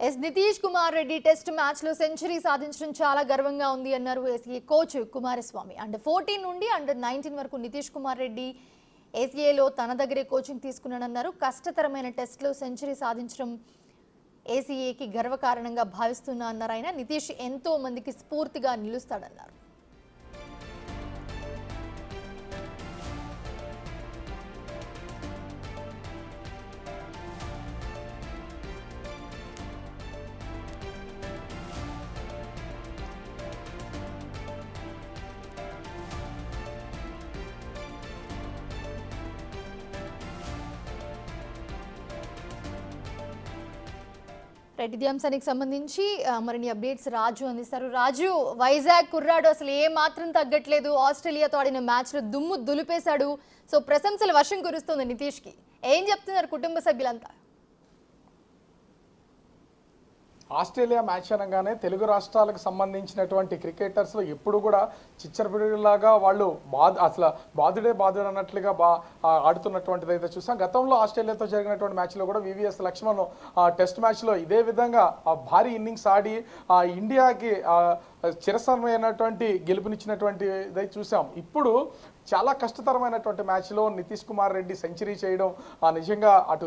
Nitish Kumar Reddy test match లో century సాధించడం చాలా గర్వంగా ఉంది అన్నారు ఏసీఏ కోచ్ కుమారస్వామి. అండర్ 14 నుండి అండర్ 19 వరకు నితీష్ కుమార్ రెడ్డి ఏసీఏలో తన దగ్గరే కోచింగ్ తీసుకున్నాడన్నారు. కష్టతరమైన టెస్ట్ లో సెంచరీ సాధించడం ఏసీఏకి గర్వకారణంగా భావిస్తున్నా అన్నారు ఆయన. నితీష్ ఎంతో మందికి స్ఫూర్తిగా నిలుస్తాడన్నారు. రెడ్డి అంశానికి సంబంధించి మరిన్ని అప్డేట్స్ రాజు అందిస్తారు. రాజు, వైజాగ్ కుర్రాడు అసలు ఏ మాత్రం తగ్గట్లేదు. ఆస్ట్రేలియాతో ఆడిన మ్యాచ్లో దుమ్ము దులిపేశాడు. సో ప్రశంసల వర్షం కురుస్తుంది నితీష్కి. ఏం చెప్తున్నారు కుటుంబ సభ్యులంతా? ఆస్ట్రేలియా మ్యాచ్ అనగానే తెలుగు రాష్ట్రాలకు సంబంధించినటువంటి క్రికెటర్స్లో ఎప్పుడు కూడా చిచ్చరపిడిలాగా వాళ్ళు బాధుడే అన్నట్లుగా ఆడుతున్నటువంటిది అయితే చూసాం. గతంలో ఆస్ట్రేలియాతో జరిగినటువంటి మ్యాచ్లో కూడా వివిఎస్ లక్ష్మణ్ టెస్ట్ మ్యాచ్లో ఇదే విధంగా భారీ ఇన్నింగ్స్ ఆడి ఇండియాకి చిరసమైనటువంటి గెలుపునిచ్చినటువంటి ఇదైతే చూసాం. ఇప్పుడు చాలా కష్టతరమైనటువంటి మ్యాచ్లో నితీష్ కుమార్ రెడ్డి సెంచరీ చేయడం నిజంగా అటు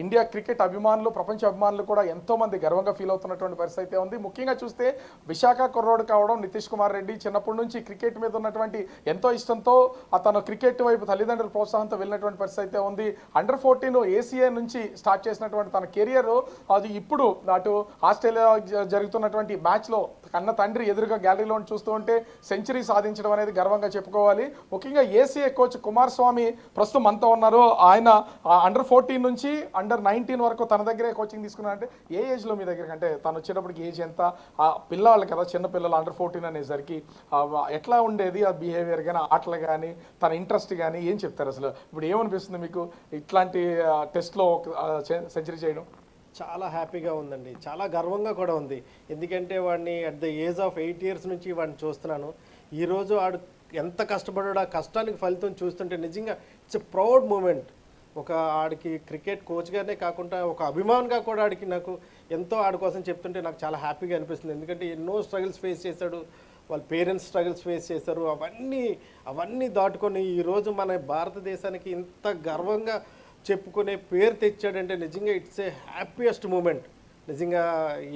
ఇండియా క్రికెట్ అభిమానులు, ప్రపంచ అభిమానులు కూడా ఎంతోమంది గర్వంగా ఫీల్ అవుతున్నటువంటి పరిస్థితి అయితే ఉంది. ముఖ్యంగా చూస్తే విశాఖ కుర్రోడు కావడం, నితీష్ కుమార్ రెడ్డి చిన్నప్పటి నుంచి క్రికెట్ మీద ఉన్నటువంటి ఎంతో ఇష్టంతో తను క్రికెట్ వైపు తల్లిదండ్రుల ప్రోత్సాహంతో వెళ్ళినటువంటి పరిస్థితి అయితే ఉంది. అండర్ 14 ఏసీఏ నుంచి స్టార్ట్ చేసినటువంటి తన కెరియర్ అది ఇప్పుడు అటు ఆస్ట్రేలియా జరుగుతున్నటువంటి మ్యాచ్లో కన్న తండ్రి ఎదురుగా గ్యాలరీలో చూస్తూ ఉంటే సెంచరీ సాధించడం అనేది గర్వంగా చెప్పుకోవాలి. ముఖ్యంగా ఏసీఏ కోచ్ కుమారస్వామి ప్రస్తుతం అంతా ఉన్నారు. ఆయన అండర్ 14 నుంచి అండర్ 19 వరకు తన దగ్గరే కోచింగ్ తీసుకున్నారంటే ఏ ఏజ్లో మీ దగ్గర అంటే తను వచ్చేటప్పటికి ఏజ్ ఎంత? పిల్లవాళ్ళు కదా, చిన్న పిల్లలు అండర్ 14 అనేసరికి ఎట్లా ఉండేది ఆ బిహేవియర్ కానీ, ఆటలు కానీ, తన ఇంట్రెస్ట్ కానీ ఏం చెప్తారు అసలు? ఇప్పుడు ఏమనిపిస్తుంది మీకు ఇట్లాంటి టెస్ట్లో సెంచరీ చేయడం? చాలా హ్యాపీగా ఉందండి, చాలా గర్వంగా కూడా ఉంది. ఎందుకంటే వాడిని at the age of 8 years నుంచి వాడిని చూస్తున్నాను. ఈరోజు ఆడు ఎంత కష్టపడాడు, ఆ కష్టానికి ఫలితం చూస్తుంటే నిజంగా ఇట్స్ ఎ ప్రౌడ్ మూమెంట్. ఒక ఆడికి క్రికెట్ కోచ్గానే కాకుండా ఒక అభిమానిగా కూడా ఆడికి నాకు ఎంతో ఆడి కోసం చెప్తుంటే నాకు చాలా హ్యాపీగా అనిపిస్తుంది. ఎందుకంటే ఎన్నో స్ట్రగుల్స్ ఫేస్ చేశాడు, వాళ్ళ పేరెంట్స్ స్ట్రగుల్స్ ఫేస్ చేశారు. అవన్నీ దాటుకొని ఈరోజు మన భారతదేశానికి ఇంత గర్వంగా చెప్పుకునే పేరు తెచ్చాడంటే నిజంగా ఇట్స్ ఏ హ్యాపీయెస్ట్ మూమెంట్. నిజంగా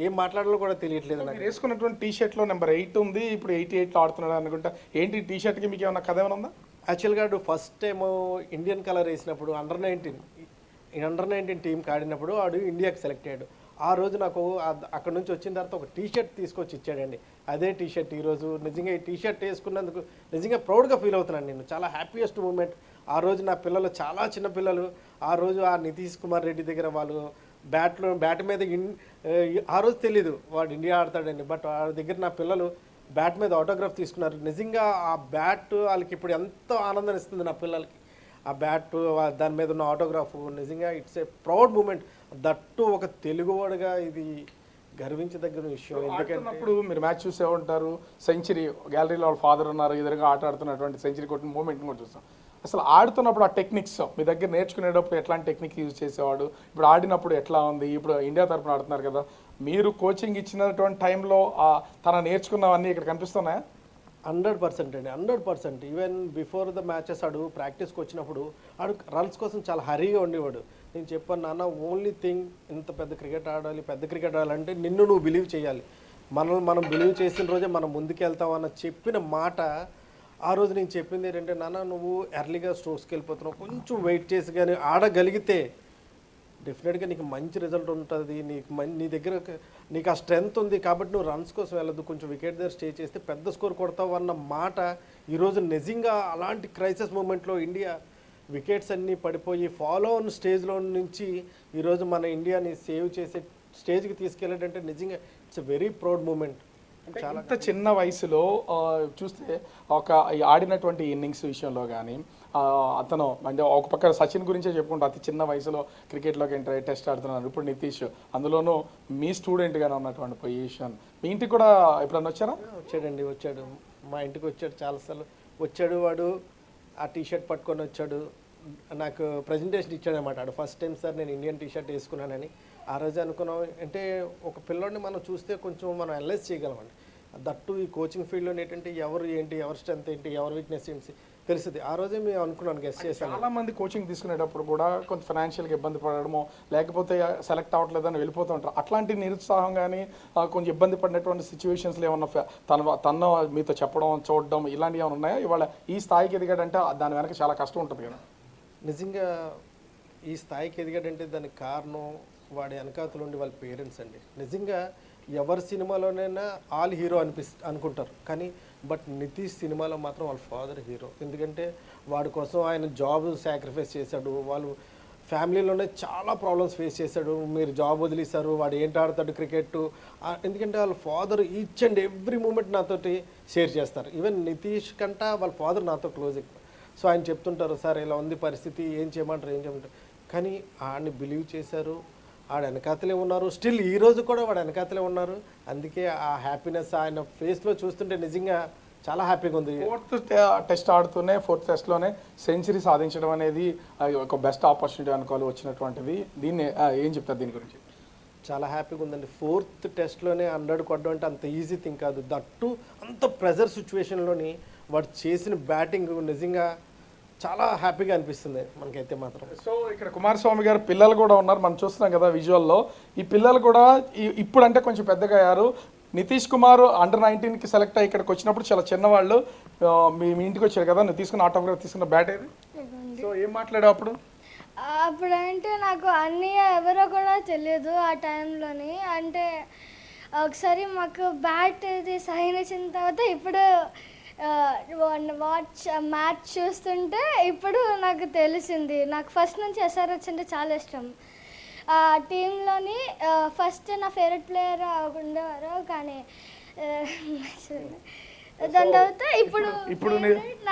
ఏం మాట్లాడాలో కూడా తెలియట్లేదు. నాకు వేసుకున్నటువంటి టీ షర్ట్లో నెంబర్ 8 ఉంది, ఇప్పుడు 88లో ఆడుతున్నాడు అనుకుంటా. ఏంటి టీ షర్ట్కి మీకు ఏమన్నా కథ ఏమైనా ఉందా? యాక్చువల్గా ఫస్ట్ టైం ఇండియన్ కలర్ వేసినప్పుడు అండర్ 19 టీంకి ఆడినప్పుడు ఆడు ఇండియాకి సెలెక్ట్ అయ్యాడు. ఆ రోజు నాకు అక్కడ నుంచి వచ్చిన తర్వాత ఒక టీ షర్ట్ తీసుకొచ్చి ఇచ్చాడండి. అదే టీ షర్ట్ ఈరోజు నిజంగా ఈ టీ షర్ట్ వేసుకున్నందుకు నిజంగా ప్రౌడ్గా ఫీల్ అవుతున్నాను నేను. చాలా హ్యాపీయెస్ట్ మూమెంట్. ఆ రోజు నా పిల్లలు చాలా చిన్న పిల్లలు, ఆ రోజు ఆ నితీష్ కుమార్ రెడ్డి దగ్గర వాళ్ళు బ్యాట్ మీద ఆ రోజు తెలీదు వాడు ఇండియా ఆడతాడండి, బట్ ఆ దగ్గర నా పిల్లలు బ్యాట్ మీద ఆటోగ్రాఫ్ తీసుకున్నారు. నిజంగా ఆ బ్యాట్ వాళ్ళకి ఇప్పుడు ఎంతో ఆనందం ఇస్తుంది నా పిల్లలకి. ఆ బ్యాట్ దాని మీద ఉన్న ఆటోగ్రాఫ్ నిజంగా it's a proud moment. That ఒక తెలుగువాడుగా ఇది గర్వించదగ్గర విషయం. ఎందుకంటే మీరు మ్యాచ్ చూసే ఉంటారు, సెంచరీ గ్యాలరీలో వాళ్ళ ఫాదర్ ఉన్నారు, ఎదురుగా ఆట ఆడుతున్నటువంటి సెంచరీ కొట్టిన మూమెంట్ కూడా చూస్తాం. అసలు ఆడుతున్నప్పుడు ఆ టెక్నిక్స్ మీ దగ్గర నేర్చుకునేటప్పుడు ఎట్లాంటి టెక్నిక్ యూజ్ చేసేవాడు, ఇప్పుడు ఆడినప్పుడు ఎట్లా ఉంది? ఇప్పుడు ఇండియా తరఫున ఆడుతున్నారు కదా, మీరు కోచింగ్ ఇచ్చినటువంటి టైంలో తన నేర్చుకున్నవన్నీ ఇక్కడ కనిపిస్తున్నాయా? 100% అండి, 100%. ఈవెన్ బిఫోర్ ద మ్యాచెస్ ఆడు ప్రాక్టీస్కి వచ్చినప్పుడు ఆడు రన్స్ కోసం చాలా హరీగా ఉండేవాడు. నేను చెప్పాను, నాన్న ఓన్లీ థింగ్ ఇంత పెద్ద క్రికెట్ ఆడాలంటే నిన్ను నువ్వు బిలీవ్ చేయాలి. మనం బిలీవ్ చేసిన రోజే మనం ముందుకు వెళ్తామన్న చెప్పిన మాట ఆ రోజు నేను చెప్పింది ఏంటంటే, నాన్న నువ్వు ఎర్లీగా స్ట్రోక్స్కి వెళ్ళిపోతున్నావు, కొంచెం వెయిట్ చేసి కానీ ఆడగలిగితే డెఫినెట్గా నీకు మంచి రిజల్ట్ ఉంటుంది. నీ దగ్గర నీకు ఆ స్ట్రెంగ్త్ ఉంది కాబట్టి నువ్వు రన్స్ కోసం వెళ్ళదు, కొంచెం వికెట్ దగ్గర స్టే చేస్తే పెద్ద స్కోర్ కొడతావు అన్న మాట ఈరోజు నిజంగా అలాంటి క్రైసిస్ మూమెంట్లో ఇండియా వికెట్స్ అన్నీ పడిపోయి ఫాలో ఆన్ స్టేజ్లో నుంచి ఈరోజు మన ఇండియాని సేవ్ చేసే స్టేజ్కి తీసుకెళ్ళాడంటే నిజంగా it's a very proud moment. చాలా చిన్న వయసులో చూస్తే ఒక ఆడినటువంటి ఇన్నింగ్స్ విషయంలో కానీ అతను అంటే ఒక పక్క సచిన్ గురించే చెప్పుకుంటా, అతి చిన్న వయసులో క్రికెట్లోకి ఎంటర్ అయ్యి టెస్ట్ ఆడుతున్నారు. ఇప్పుడు నితీష్ అందులోనూ మీ స్టూడెంట్గానే ఉన్నటువంటి పొజిషన్. మీ ఇంటికి కూడా ఎప్పుడన్నా వచ్చాడు మా ఇంటికి వచ్చాడు, చాలాసార్లు వచ్చాడు. వాడు ఆ టీషర్ట్ పట్టుకొని వచ్చాడు, నాకు ప్రజెంటేషన్ ఇచ్చాడు అనమాట. ఫస్ట్ టైం సార్ నేను ఇండియన్ టీషర్ట్ వేసుకున్నానని ఆ రోజు అనుకున్నాం అంటే ఒక పిల్లోడిని మనం చూస్తే కొంచెం మనం అనలైజ్ చేయగలమండి. దట్టు ఈ కోచింగ్ ఫీల్డ్లో ఏంటంటే ఎవరు ఏంటి, ఎవరి స్ట్రెంత్ ఏంటి, ఎవరి వీక్నెస్ ఏంటి తెలుస్తుంది. ఆ రోజే మేము అనుకున్నాను, గెస్ట్ చేశాను. చాలా మంది కోచింగ్ తీసుకునేటప్పుడు కూడా కొంత ఫైనాన్షియల్గా ఇబ్బంది పడడమో లేకపోతే సెలెక్ట్ అవ్వట్లేదని వెళ్ళిపోతూ ఉంటారు. అట్లాంటి నిరుత్సాహం కానీ కొంచెం ఇబ్బంది పడినటువంటి సిచ్యువేషన్స్లో ఏమన్నా తన మీతో చెప్పడం చూడడం ఇలాంటివి ఏమైనా ఉన్నాయా? ఇవాళ ఈ స్థాయికి ఎదిగాడంటే దాని వెనక చాలా కష్టం ఉంటుంది కదా. నిజంగా ఈ స్థాయికి ఎదిగాడంటే దానికి కారణం వాడి వెనకాతలు ఉండి వాళ్ళ పేరెంట్స్ అండి. నిజంగా ఎవరి సినిమాలోనైనా ఆల్ హీరో అనుకుంటారు, కానీ బట్ నితీష్ సినిమాలో మాత్రం వాళ్ళ ఫాదర్ హీరో. ఎందుకంటే వాడి కోసం ఆయన జాబ్ సాక్రిఫైస్ చేశాడు, వాళ్ళు ఫ్యామిలీలోనే చాలా ప్రాబ్లమ్స్ ఫేస్ చేశాడు. మీరు జాబ్ వదిలేశారు, వాడు ఏంటి ఆడతాడు క్రికెట్, ఎందుకంటే వాళ్ళ father each and every moment నాతోటి షేర్ చేస్తారు. ఈవెన్ నితీష్ కంటా వాళ్ళ ఫాదర్ నాతో క్లోజ్ ఎక్కువ. సో ఆయన చెప్తుంటారు, సార్ ఇలా ఉంది పరిస్థితి, ఏం చేయమంటారు. కానీ ఆడిని బిలీవ్ చేశారు, ఆడ వెనకాతలే ఉన్నారు, స్టిల్ ఈ రోజు కూడా వాడు వెనకాతలే ఉన్నారు. అందుకే ఆ హ్యాపీనెస్ ఆయన ఫేస్లో చూస్తుంటే నిజంగా చాలా హ్యాపీగా ఉంది. ఫోర్త్ టెస్ట్ ఆడుతూనే ఫోర్త్ టెస్ట్లోనే సెంచరీ సాధించడం అనేది ఒక బెస్ట్ ఆపర్చునిటీ అనుకోవాలి వచ్చినటువంటిది. దీన్ని ఏం చెప్తారు దీని గురించి? చాలా హ్యాపీగా ఉందండి. ఫోర్త్ టెస్ట్లోనే 100 కొట్టడం అంటే అంత ఈజీ థింగ్ కాదు. దట్టు అంత ప్రెజర్ సిచ్యువేషన్లోని వాడు చేసిన బ్యాటింగ్ నిజంగా చాలా హ్యాపీగా అనిపిస్తుంది మనకైతే మాత్రం. సో ఇక్కడ కుమారస్వామి గారు పిల్లలు కూడా ఉన్నారు, మనం చూస్తున్నాం కదా విజువల్లో. ఈ పిల్లలు కూడా ఇప్పుడంటే కొంచెం పెద్దగా అయ్యారు. నితీష్ కుమార్ అండర్-19కి సెలెక్ట్ అయ్యి ఇక్కడికి వచ్చినప్పుడు చాలా చిన్నవాళ్ళు. మీ ఇంటికి వచ్చారు కదా, నువ్వు తీసుకున్న ఆటోగ్రాఫ్ తీసుకున్న బ్యాట్ ఏది? సో ఏం మాట్లాడావు అప్పుడు? అప్పుడంటే నాకు అన్నయ్య ఎవరో కూడా తెలియదు ఆ టైంలోని. అంటే ఒకసారి మాకు బ్యాట్ ఇది సైన్ ఇచ్చిన తర్వాత ఇప్పుడు మ్యాచ్ చూస్తుంటే ఇప్పుడు నాకు తెలిసింది. నాకు ఫస్ట్ నుంచి ఎస్ఆర్హెచ్ అంటే చాలా ఇష్టం. ఆ టీంలోని ఫస్ట్ నా ఫేవరెట్ ప్లేయర్ ఉండేవారు, కానీ దాని తర్వాత ఇప్పుడు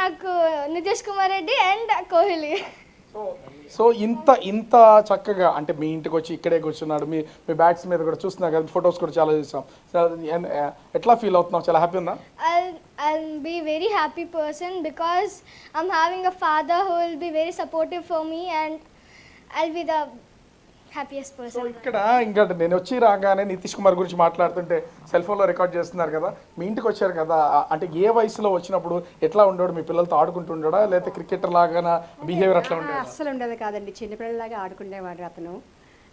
నాకు నితీష్ కుమార్ రెడ్డి అండ్ కోహ్లీ. సో ఇంత చక్కగా అంటే మీ ఇంటికి వచ్చి ఇక్కడే కూర్చున్నాడు, మీ బ్యాట్స్ మీద కూడా చూస్తున్నా కదా, ఫొటోస్ కూడా చాలా చూసాం. ఎట్లా ఫీల్ అవుతున్నావు? చాలా హ్యాపీ ఉందా? I'll be very happy person because I'm having a father who will be very supportive for me and I'll be the happiest so person. ఇక్కడ ఇంకా నేను వచ్చి రాగానే నితీష్ కుమార్ గురించి మాట్లాడుతుంటే సెల్ ఫోన్లో రికార్డ్ చేస్తున్నారు కదా, మీ ఇంటికి వచ్చారు కదా, అంటే ఏ వయసులో వచ్చినప్పుడు ఎట్లా ఉండేవాడు? మీ పిల్లలతో ఆడుకుంటుండడా లేకపోతే క్రికెటర్ లాగా బిహేవియర్ అట్లా ఉండేది? అస్సలు ఉండేది కాదండి, చిన్నపిల్లలాగా ఆడుకునేవాడు అతను.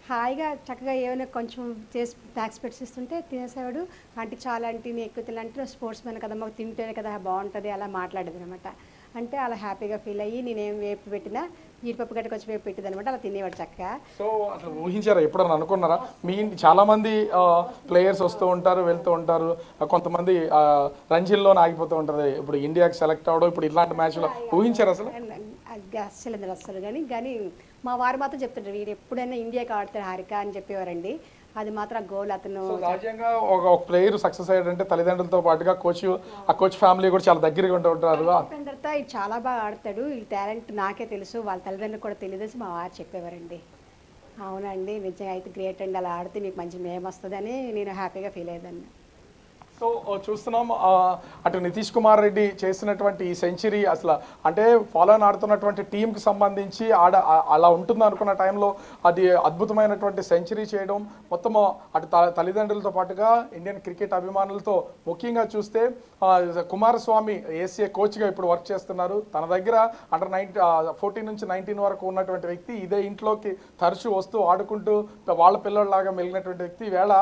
హాయిగా చక్కగా ఏమైనా కొంచెం చేసి బ్యాక్స్ పెట్టిస్తుంటే తినేసేవాడు. అంటే చాలా అంటే నీ ఎక్కువ తినంటే స్పోర్ట్స్ మ్యాన్ కదా, మాకు తింటేనే కదా బాగుంటుంది అలా మాట్లాడేది అనమాట. అంటే అలా హ్యాపీగా ఫీల్ అయ్యి నేనేం వేపు పెట్టినా జీడిపప్పు గడ్డకు వచ్చి వేపు పెట్టేది అనమాట. అలా తినేవాడు చక్కగా. సో అసలు ఊహించారా, ఎప్పుడన్నా అనుకున్నారా? మీ ఇంటి చాలా మంది ప్లేయర్స్ వస్తూ ఉంటారు వెళ్తూ ఉంటారు, కొంతమంది రంజీల్లోనే ఆగిపోతూ ఉంటారు. ఇప్పుడు ఇండియాకి సెలెక్ట్ అవ్వడం, ఇప్పుడు ఇలాంటి మ్యాచ్లో ఊహించారు అసలు? అస్సలు కానీ మా వారు మాత్రం చెప్తుంటారు, వీడు ఎప్పుడైనా ఇండియాకి ఆడతాడు హారిక అని చెప్పేవారండి. అది మాత్రం ఆ గోల్ అతను. సహజంగా ఒక ప్లేయర్ సక్సెస్ అయ్యాడంటే తల్లిదండ్రులతో పాటుగా ఆ కోచ్ ఫ్యామిలీ కూడా చాలా దగ్గరగా ఉంటూ ఉంటారు. తర్వాత ఇది చాలా బాగా ఆడతాడు, ఈ టాలెంట్ నాకే తెలుసు, వాళ్ళ తల్లిదండ్రులు కూడా తెలియదు మా వారు చెప్పేవారండి. అవునండి నిజంగా అయితే గ్రేట్ అండి, అలా ఆడితే మీకు మంచి నేమ్ వస్తుందని నేను హ్యాపీగా ఫీల్ అయ్యేదాన్ని. సో చూస్తున్నాం అటు నితీష్ కుమార్ రెడ్డి చేసినటువంటి ఈ సెంచరీ అసలు అంటే ఫాలో ఆడుతున్నటువంటి టీంకి సంబంధించి అలా ఉంటుంది అనుకున్న టైంలో అది అద్భుతమైనటువంటి సెంచరీ చేయడం, మొత్తం అటు తల్లిదండ్రులతో పాటుగా ఇండియన్ క్రికెట్ అభిమానులతో ముఖ్యంగా చూస్తే కుమారస్వామి ఏసీఏ కోచ్గా ఇప్పుడు వర్క్ చేస్తున్నారు. తన దగ్గర అండర్-14 నుంచి 19 వరకు ఉన్నటువంటి వ్యక్తి, ఇదే ఇంట్లోకి తరచూ వస్తూ ఆడుకుంటూ వాళ్ళ పిల్లల్లాగా మెలిగినటువంటి వ్యక్తి ఈవేళ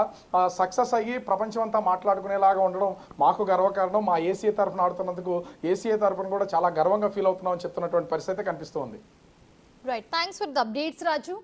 సక్సెస్ అయ్యి ప్రపంచం అంతా మాట్లాడుకునేలాగా ఉండడం మాకు గర్వకారణం. మా ఏసీఏ తరఫున ఆడుతున్నందుకు ఏసీఏ తరఫున కూడా చాలా గర్వంగా ఫీల్ అవుతున్నామని చెప్తున్నటువంటి పరిస్థితి కనిపిస్తోంది. Right, thanks for the updates Raju.